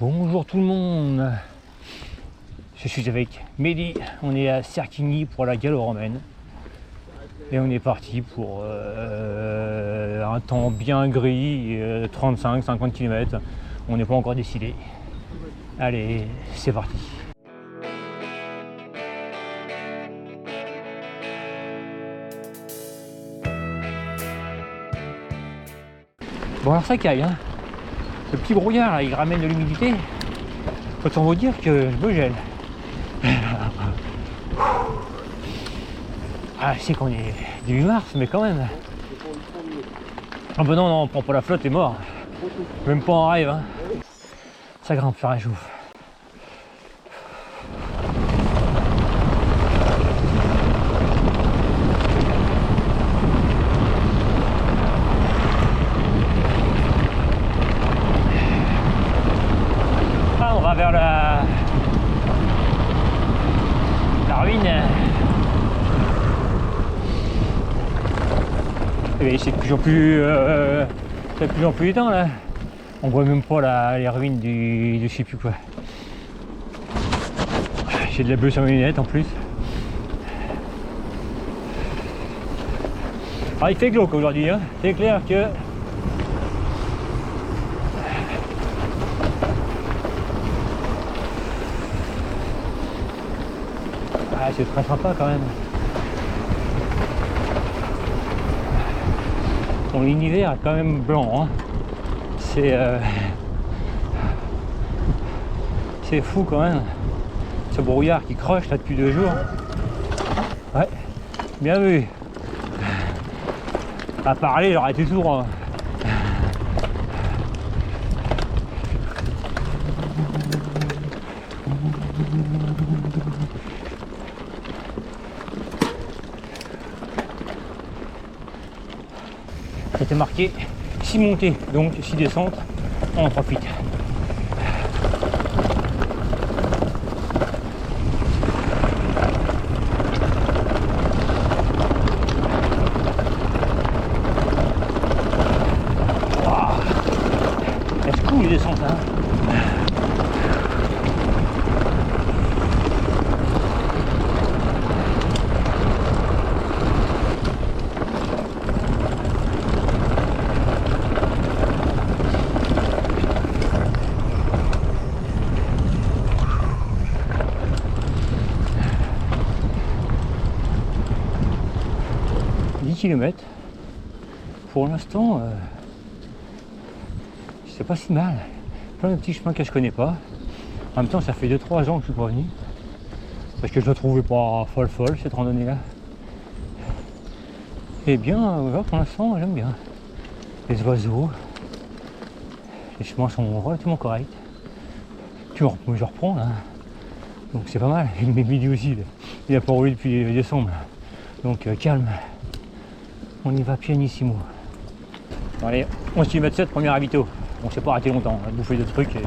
Bonjour tout le monde, je suis avec Mehdi, on est à Cerquigny pour la gallo-romaine et on est parti pour un temps bien gris, 35-50 km, on n'est pas encore décidé. Allez, c'est parti. Bon alors ça caille, hein. Le petit brouillard là, il ramène de l'humidité. Autant vous dire que je me gèle. Ah, je sais qu'on est début mars, mais quand même. Ah bah non, on prend pas la flotte, t'es mort. Même pas en rêve, hein. Ça grimpe, ça réchauffe. Ah, on va vers la ruine. Et c'est de plus en plus éteint là. On voit même pas les ruines de je sais plus quoi. J'ai de la bleue sur mes lunettes en plus. Ah, il fait glauque aujourd'hui, hein. C'est clair que c'est très sympa quand même. Bon, l'univers est quand même blanc, hein. C'est fou quand même. Ce brouillard qui croche là depuis 2 jours. Ouais, bien vu. À parler, j'aurais été sourd, hein. C'était marqué 6 montées, donc 6 descentes, on en profite. Wow. Est-ce cool les descentes, hein. Kilomètres. Pour l'instant, c'est pas si mal. Plein de petits chemins que je connais pas. En même temps, ça fait 2-3 ans que je suis pas venu. Parce que je la trouvais pas folle cette randonnée là. Et bien, pour l'instant, j'aime bien. Les oiseaux. Les chemins sont relativement corrects. Puis je reprends là. Donc c'est pas mal. Et mes midi aussi, il a pas roulé depuis décembre. Donc calme. On y va pianissimo. Bon, allez, 11 km 7, premier ravito. On s'est pas arrêté longtemps, on a bouffé de trucs et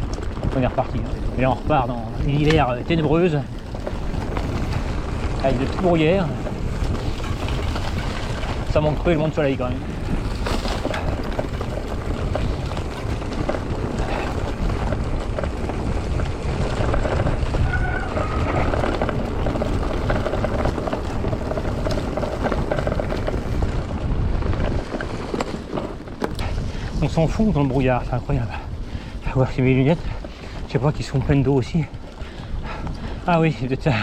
on est reparti. Et là on repart dans une hiver ténébreuse, avec des petites bruyères. Ça manque cruellement de soleil quand même. On s'en fout dans le brouillard, c'est incroyable. Je vais voir si mes lunettes, je sais pas, qui sont pleines d'eau aussi. Ah oui, c'est peut-être ça.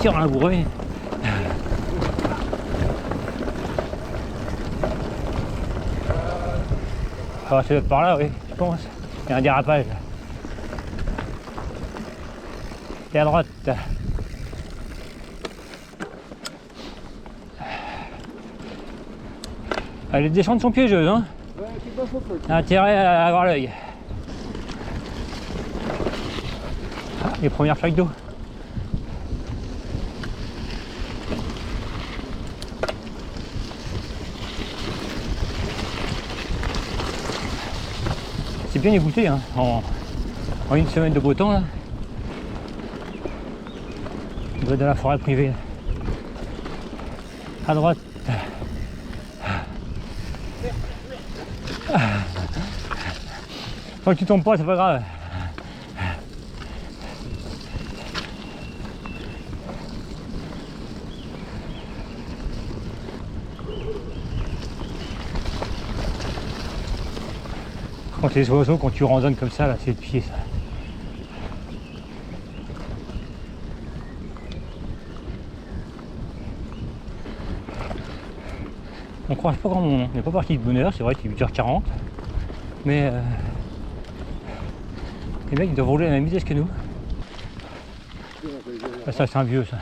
Tire un bourré. Ah, ça doit être par là, oui, je pense. Il y a un dérapage. Et à droite. Ah, les descentes sont piégeuses, hein. Ouais, c'est pas faux. Intérêt à avoir l'œil. Les premières flaques d'eau. C'est bien égoutté hein, en une semaine de beau temps là. On doit être dans la forêt privée. À droite. Tant que tu tombes pas, c'est pas grave. Quand les oiseaux, quand tu randonnes comme ça, là, c'est le pied ça. On croise pas grand monde, on n'est pas parti de bonne heure, c'est vrai qu'il est 8h40, mais les mecs ils doivent rouler à la même vitesse que nous. Ah, ça c'est un vieux ça.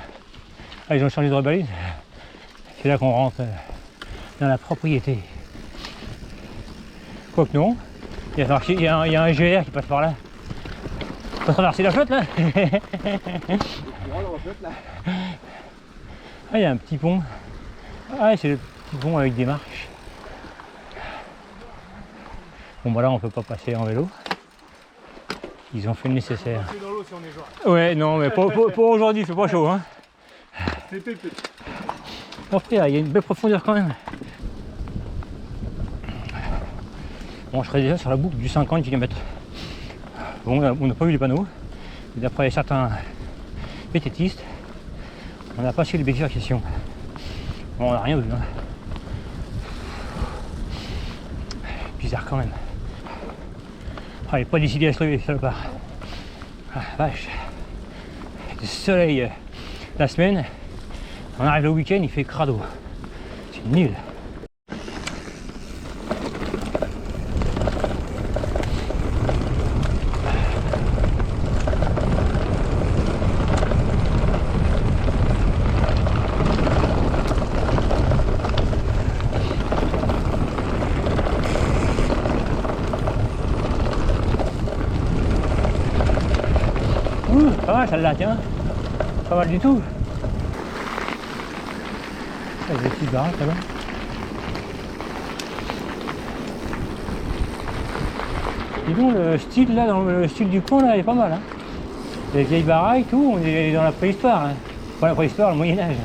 Ah, ils ont changé de rebalise, c'est là qu'on rentre dans la propriété. Quoique non, il y a un GR qui passe par là. On va traverser la flotte là. Ah, il y a un petit pont. Ah, c'est le petit pont avec des marches. Bon, bah là, on peut pas passer en vélo. Ils ont fait le nécessaire. Ouais, non, mais pour aujourd'hui, il fait pas chaud. Hein. Oh, il y a une belle profondeur quand même. Bon, je serais déjà sur la boucle du 50 km. Bon, on n'a pas vu les panneaux. D'après certains vététistes, on n'a pas su les bifurcations. Bon, on n'a rien vu. Hein. Bizarre quand même. Ah, il n'est pas décidé à se lever, salopard. Ah, vache. Le soleil la semaine, on arrive le week-end, il fait crado. C'est nul. Pas mal celle-là, tiens. Pas mal du tout. Il y a des petites baraques là-bas. Dis donc, le style là, dans le style du coin là, il est pas mal. Hein. Les vieilles baraques, tout, on est dans la préhistoire. Hein. Pas la préhistoire, le Moyen-Âge.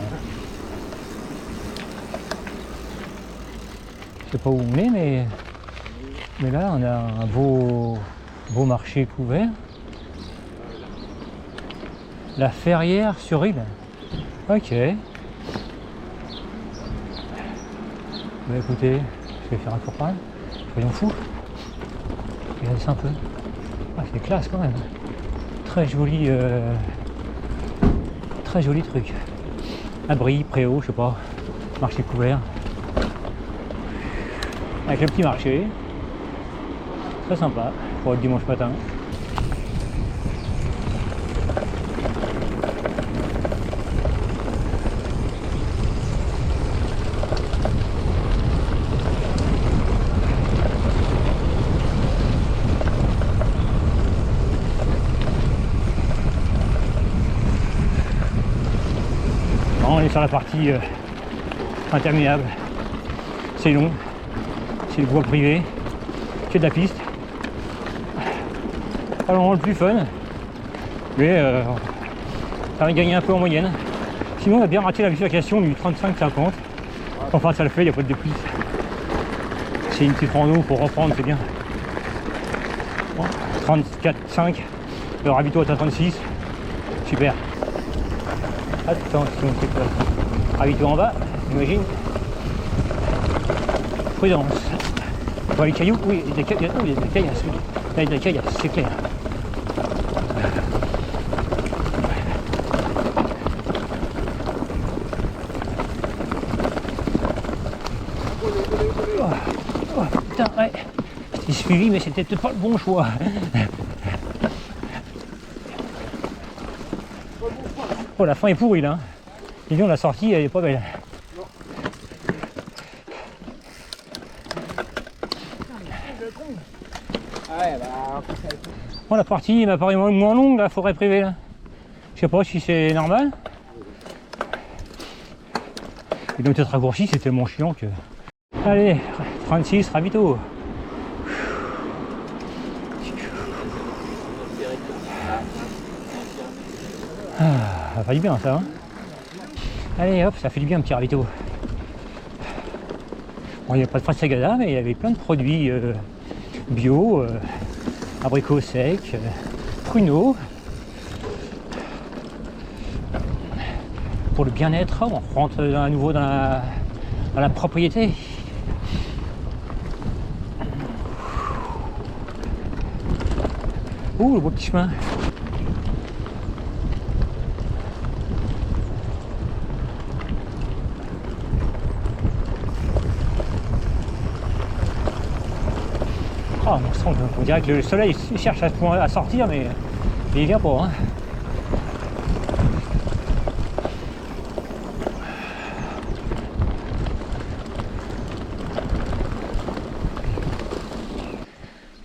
Je sais pas où on est, mais là, on a un beau marché couvert. La Ferrière sur Île. Ok. Bah écoutez, je vais faire un tour par là. Soyons fous. Regardez ça un peu. Ah, c'est classe quand même. Très joli truc. Abri, préau, je sais pas. Marché couvert. Avec le petit marché. Très sympa pour le dimanche matin. On est sur la partie interminable. C'est long. C'est le bois privé. C'est de la piste. Pas vraiment le plus fun. Mais ça va gagner un peu en moyenne. Sinon on a bien raté la bifurcation du 35-50. Enfin ça le fait, il n'y a pas de plus. C'est une petite rando pour reprendre, c'est bien. Bon, 34-5. Le ravito est à 36. Super. Attention, c'est quoi? Ravito en bas, imagine. Prudence. On voit les cailloux, oui, il y a des caillasses. Là, il y a des caillasses, c'est clair. Oh, putain, ouais. J'ai suivi, mais c'était peut-être pas le bon choix. Oh, la fin est pourrie là. Disons, la sortie, elle est pas belle. Bon, la partie m'apparaît moins longue, la forêt privée là. Je sais pas si c'est normal. Il doit être raccourci, c'est tellement chiant que... Allez, 36, ravito. Ah, ça fait du bien ça, hein. Allez hop, ça fait du bien un petit ravito. Bon, il n'y a pas de Sagada, mais il y avait plein de produits bio, abricots secs, pruneaux. Pour le bien-être, on rentre à nouveau dans la propriété. Ouh, le beau petit chemin. Oh, on dirait que le soleil cherche à sortir, mais il vient pas. Hein.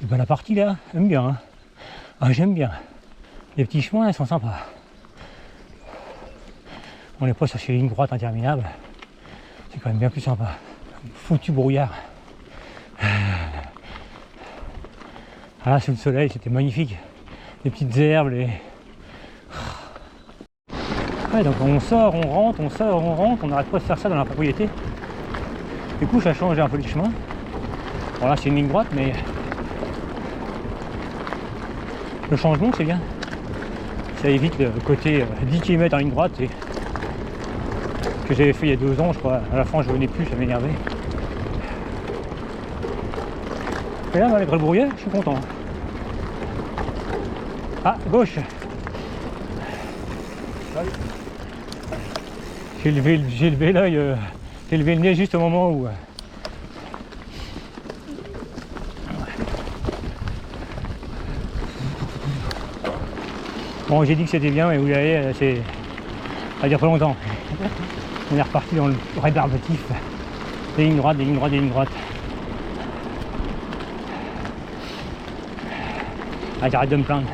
Et ben, la partie là, j'aime bien. Hein. Ah, j'aime bien. Les petits chemins, ils sont sympas. On n'est pas sur ces lignes droites interminables. C'est quand même bien plus sympa. Foutu brouillard. Ah, sous le soleil, c'était magnifique. Les petites herbes, les... Ouais, donc on sort, on rentre, on n'arrête pas de faire ça dans la propriété. Du coup, ça change un peu le chemin. Bon, là, c'est une ligne droite, mais... Le changement, c'est bien. Ça évite le côté 10 km en ligne droite et... que j'avais fait il y a 2 ans, je crois. À la fin, je venais plus, ça m'énervait. Et là, malgré le brouillard, je suis content. Ah, gauche. J'ai levé l'œil, j'ai levé le nez juste au moment où... Bon, j'ai dit que c'était bien, mais vous voyez, c'est... ça dure pas longtemps. On est reparti dans le rébarbatif. Des lignes droites, des lignes droites, des lignes droites. Ah, j'arrête de me plaindre.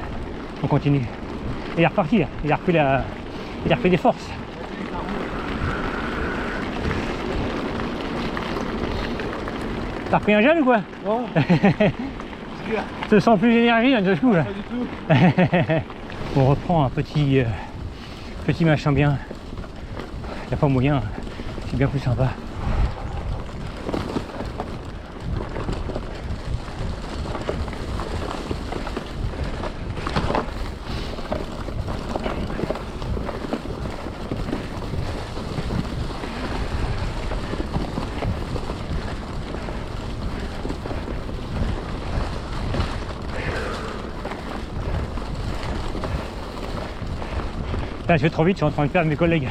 On continue. Et il est reparti, là. Il a repris des forces. T'as repris un gel ou quoi? Non. Tu te sens plus d'énergie d'un coup là? Pas du tout. On reprend un petit machin bien. Il n'y a pas moyen. C'est bien plus sympa. Là, je vais trop vite, je suis en train de perdre mes collègues.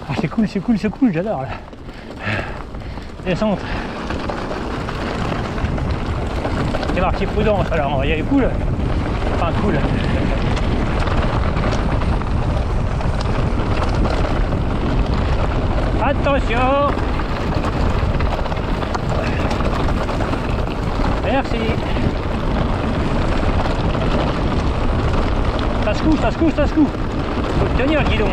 Ah, c'est cool, j'adore là. Descente. C'est marqué prudence, alors on va y aller cool. Enfin cool. Attention. Merci. Ça se couche. Faut tenir le guidon.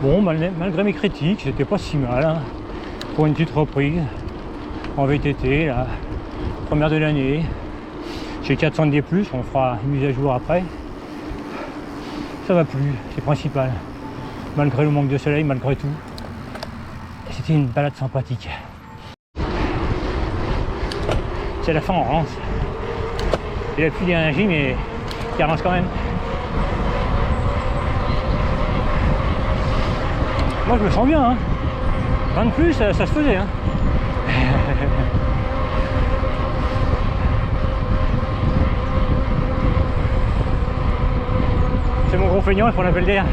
Bon, malgré mes critiques, c'était pas si mal. Hein. Pour une petite reprise en VTT, la première de l'année. J'ai 400 de D+, on fera une mise à jour après. Ça va plus, c'est principal. Malgré le manque de soleil, malgré tout. C'était une balade sympathique. C'est la fin, on rentre. Il a plus d'énergie, mais il avance quand même. Moi, je me sens bien. Hein. Rien de plus, ça se faisait. Hein. C'est mon gros feignant, il faut l'appeler d'air.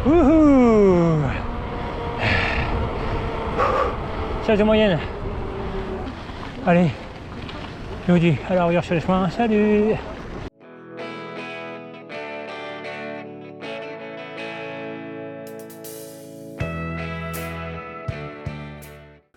Wouhou! Charge de moyenne. Allez, Je vous dis à la regarde sur le chemin, salut!